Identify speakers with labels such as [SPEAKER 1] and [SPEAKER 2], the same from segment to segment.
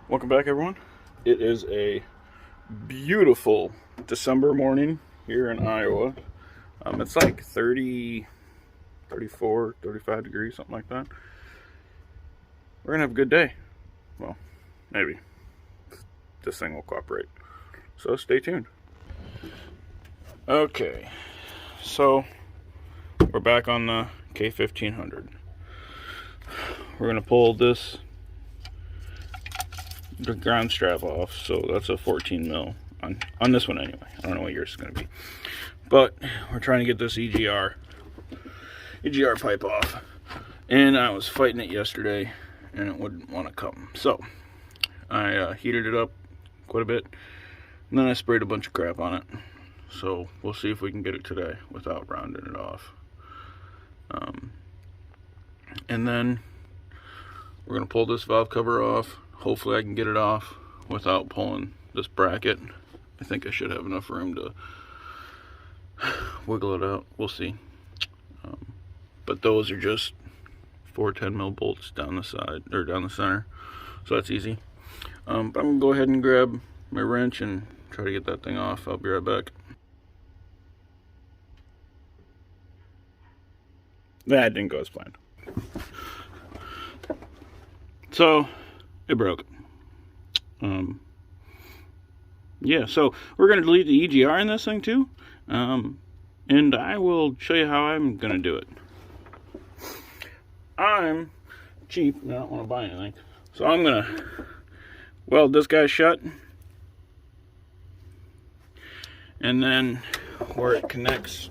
[SPEAKER 1] Welcome back, everyone. It is a beautiful December morning here in Iowa. It's like 30, 34, 35 degrees, something like that. We're gonna have a good day. Well, maybe. This thing will cooperate. So stay tuned. Okay, so we're back on the K1500. We're gonna pull the ground strap off, so that's a 14 mil on this one anyway. I don't know what yours is going to be, but we're trying to get this EGR pipe off, and I was fighting it yesterday and it wouldn't want to come, so I heated it up quite a bit and then I sprayed a bunch of crap on it. So we'll see if we can get it today without rounding it off, and then we're going to pull this valve cover off. Hopefully I can get it off without pulling this bracket. I think I should have enough room to wiggle it out. We'll see. But those are just 4 10 mil bolts down the side, or down the center. So that's easy. But I'm going to go ahead and grab my wrench and try to get that thing off. I'll be right back. That didn't go as planned. So it broke. Yeah, so we're going to delete the EGR in this thing too, and I will show you how I'm going to do it. I'm cheap and I don't want to buy anything, so I'm going to weld this guy shut, and then where it connects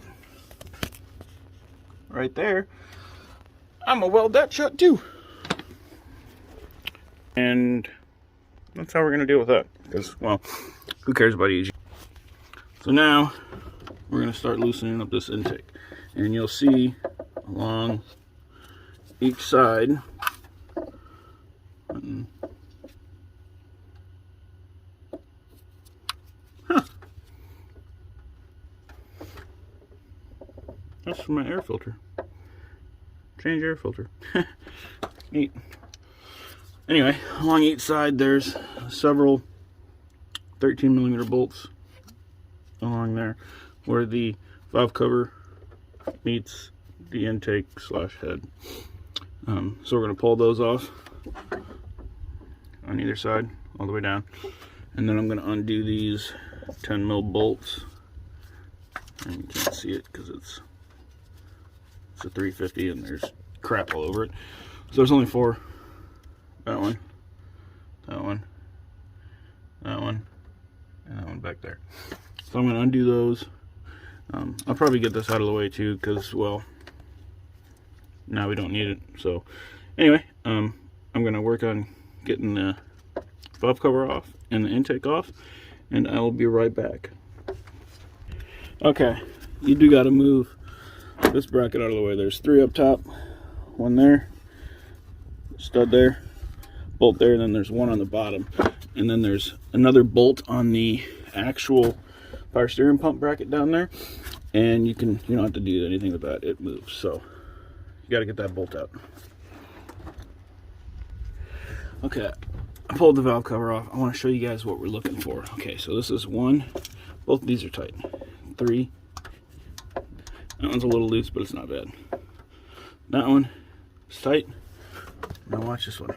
[SPEAKER 1] right there, I'm going to weld that shut too. And that's how we're going to deal with that, because, well, who cares about EG? So now we're going to start loosening up this intake, and you'll see along each side that's for my air filter. Change air filter. Neat. Anyway, along each side there's several 13mm bolts along there where the valve cover meets the intake / head. So we're going to pull those off on either side all the way down, and then I'm going to undo these 10mm bolts, and you can't see it because it's a 350 and there's crap all over it. So there's only 4. That one, that one, that one, and that one back there. So I'm going to undo those. I'll probably get this out of the way too, because, well, now we don't need it. So anyway, I'm going to work on getting the valve cover off and the intake off, and I will be right back. Okay, you do got to move this bracket out of the way. There's 3 up top, 1 there, stud there, bolt there, and then there's 1 on the bottom, and then there's another bolt on the actual power steering pump bracket down there, and you don't have to do anything with that, it moves. So you got to get that bolt out. Okay, I pulled the valve cover off. I want to show you guys what we're looking for. Okay, so this is 1, both of these are tight. 3, that one's a little loose, but it's not bad. That one is tight. Now watch this one.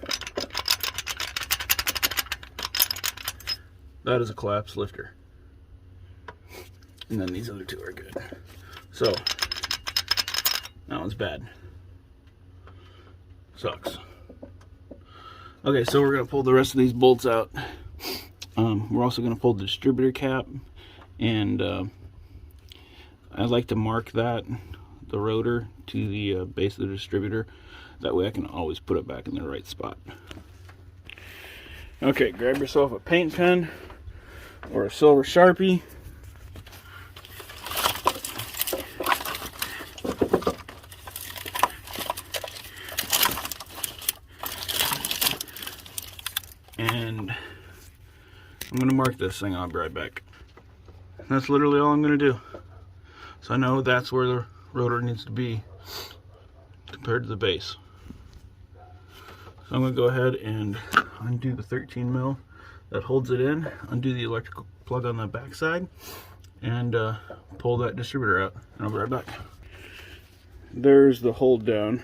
[SPEAKER 1] That is a collapsed lifter. And then these other 2 are good. So, that one's bad. Sucks. Okay, so we're going to pull the rest of these bolts out. We're also going to pull the distributor cap. And I like to mark the rotor to the base of the distributor. That way I can always put it back in the right spot. Okay, grab yourself a paint pen or a silver Sharpie. And I'm going to mark this thing. I'll be right back. That's literally all I'm going to do. So I know that's where the rotor needs to be compared to the base. So I'm going to go ahead and undo the 13 mil that holds it in, undo the electrical plug on the back side, and pull that distributor out, and I'll be right back. There's the hold down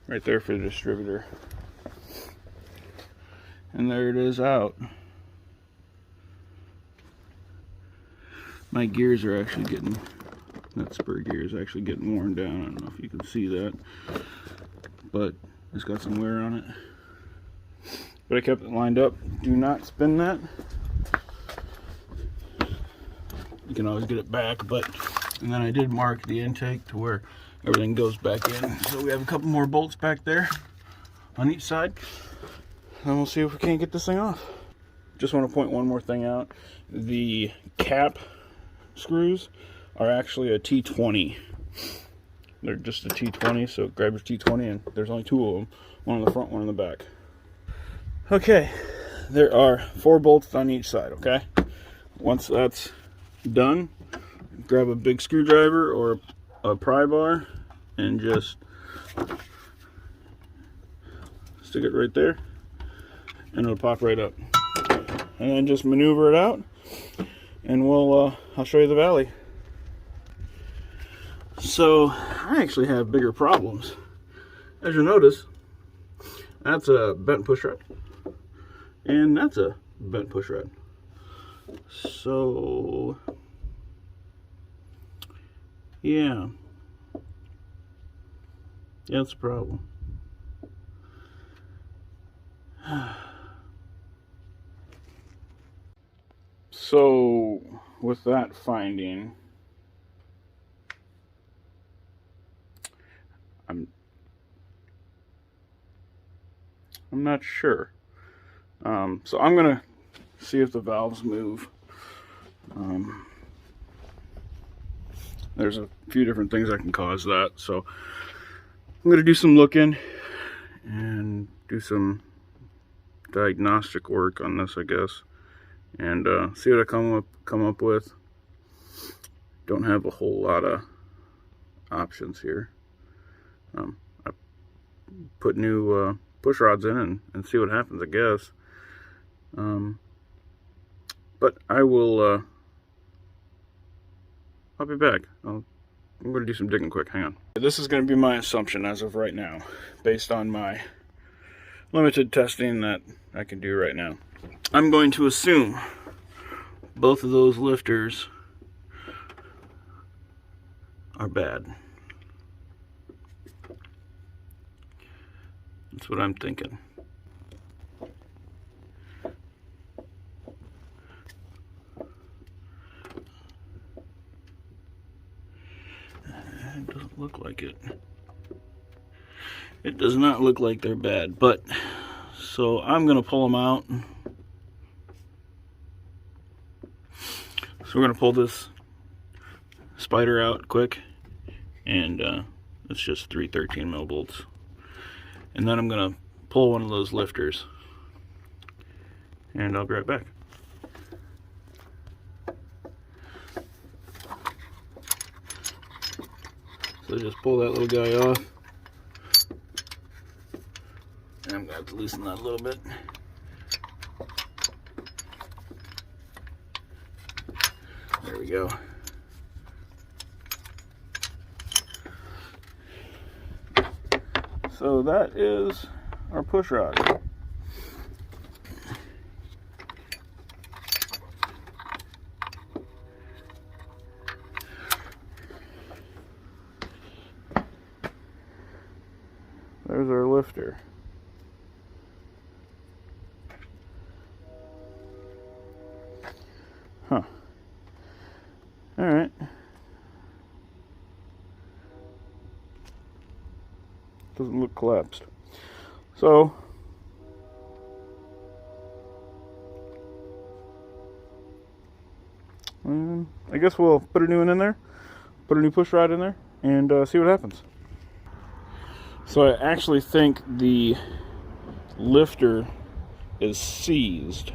[SPEAKER 1] right there for the distributor, and there it is out. My gears are actually getting, that spur gear is actually getting worn down. I don't know if you can see that, but it's got some wear on it. But I kept it lined up. Do not spin that. You can always get it back, and then I did mark the intake to where everything goes back in. So we have a couple more bolts back there on each side. And we'll see if we can't get this thing off. Just want to point one more thing out. The cap screws are actually a T20. They're just a T20, so grab your T20, and there's only two of them. One on the front, one on the back. Okay, there are 4 bolts on each side, okay? Once that's done, grab a big screwdriver or a pry bar and just stick it right there, and it'll pop right up. And then just maneuver it out, and I'll show you the valley. So I actually have bigger problems. As you'll notice, that's a bent pushrod, and that's a bent pushrod. So yeah, that's a problem. So with that finding, I'm not sure. So I'm gonna see if the valves move. There's a few different things that can cause that, so I'm gonna do some looking and do some diagnostic work on this, I guess, and see what I come up with. Don't have a whole lot of options here. I put new push rods in and see what happens, I guess. But I will. I'll be back. I'm going to do some digging quick. Hang on. This is going to be my assumption as of right now, based on my limited testing that I can do right now. I'm going to assume both of those lifters are bad. That's what I'm thinking. It doesn't look like it. It does not look like they're bad, but so I'm gonna pull them out. So we're gonna pull this spider out quick, and it's just 3 13 mil bolts. And then I'm gonna pull one of those lifters, and I'll be right back. So just pull that little guy off. And I'm gonna have to loosen that a little bit. There we go. So that is our push rod. There's our lifter. Huh. All right. Doesn't look collapsed. So I guess we'll put a new one in there, put a new push rod in there, and see what happens. So I actually think the lifter is seized.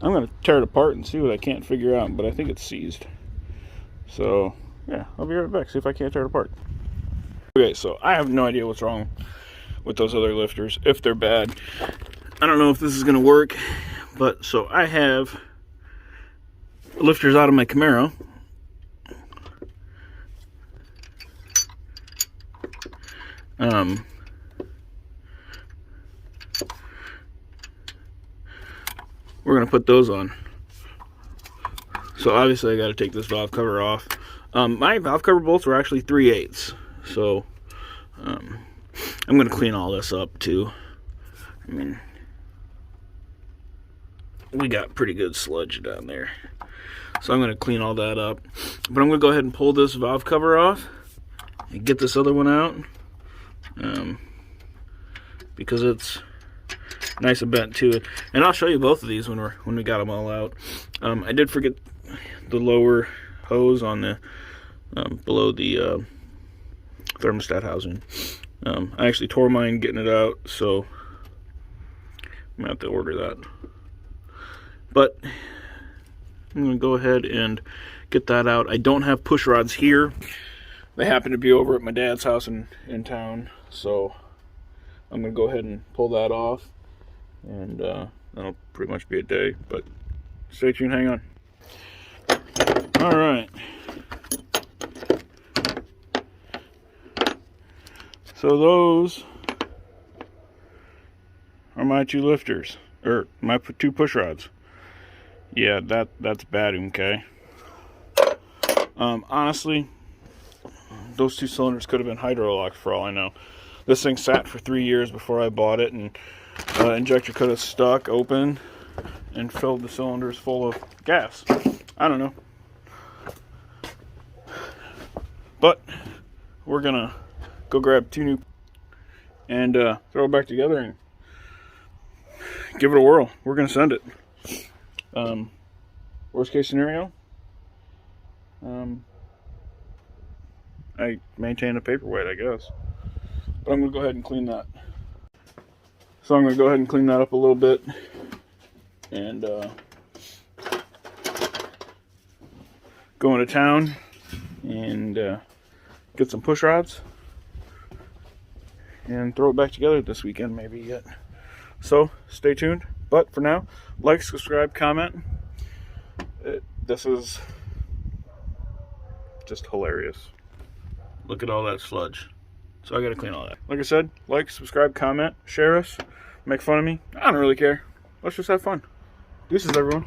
[SPEAKER 1] I'm going to tear it apart and see what I can't figure out, but I think it's seized. So yeah, I'll be right back, see if I can't tear it apart. Okay, so I have no idea what's wrong with those other lifters if they're bad. I don't know if this is going to work, but so I have lifters out of my Camaro. We're going to put those on. So obviously I got to take this valve cover off. My valve cover bolts were actually 3/8, so I'm going to clean all this up too. I mean, we got pretty good sludge down there, so I'm going to clean all that up. But I'm going to go ahead and pull this valve cover off and get this other one out, because it's nice and bent too. And I'll show you both of these when we got them all out. I did forget the lower hose on the below the thermostat housing. I actually tore mine getting it out, so I'm gonna have to order that. But I'm gonna go ahead and get that out. I don't have push rods here. They happen to be over at my dad's house in town, so I'm gonna go ahead and pull that off, and that'll pretty much be a day. But stay tuned, hang on. All right. So those are my two lifters, or my two push rods. Yeah, that's bad, okay? Honestly, those two cylinders could have been hydrolocked for all I know. This thing sat for 3 years before I bought it, and injector could have stuck open and filled the cylinders full of gas. I don't know. But we're gonna go grab two new and throw it back together and give it a whirl. We're gonna send it. Worst case scenario, I maintain a paperweight, I guess. But I'm gonna go ahead and clean that. So I'm gonna go ahead and clean that up a little bit, and go into town and get some push rods and throw it back together this weekend, maybe yet. So stay tuned. But for now, like, subscribe, comment. This is just hilarious. Look at all that sludge. So I gotta clean all that. Like I said, like, subscribe, comment, share us, make fun of me. I don't really care. Let's just have fun. Deuces, everyone.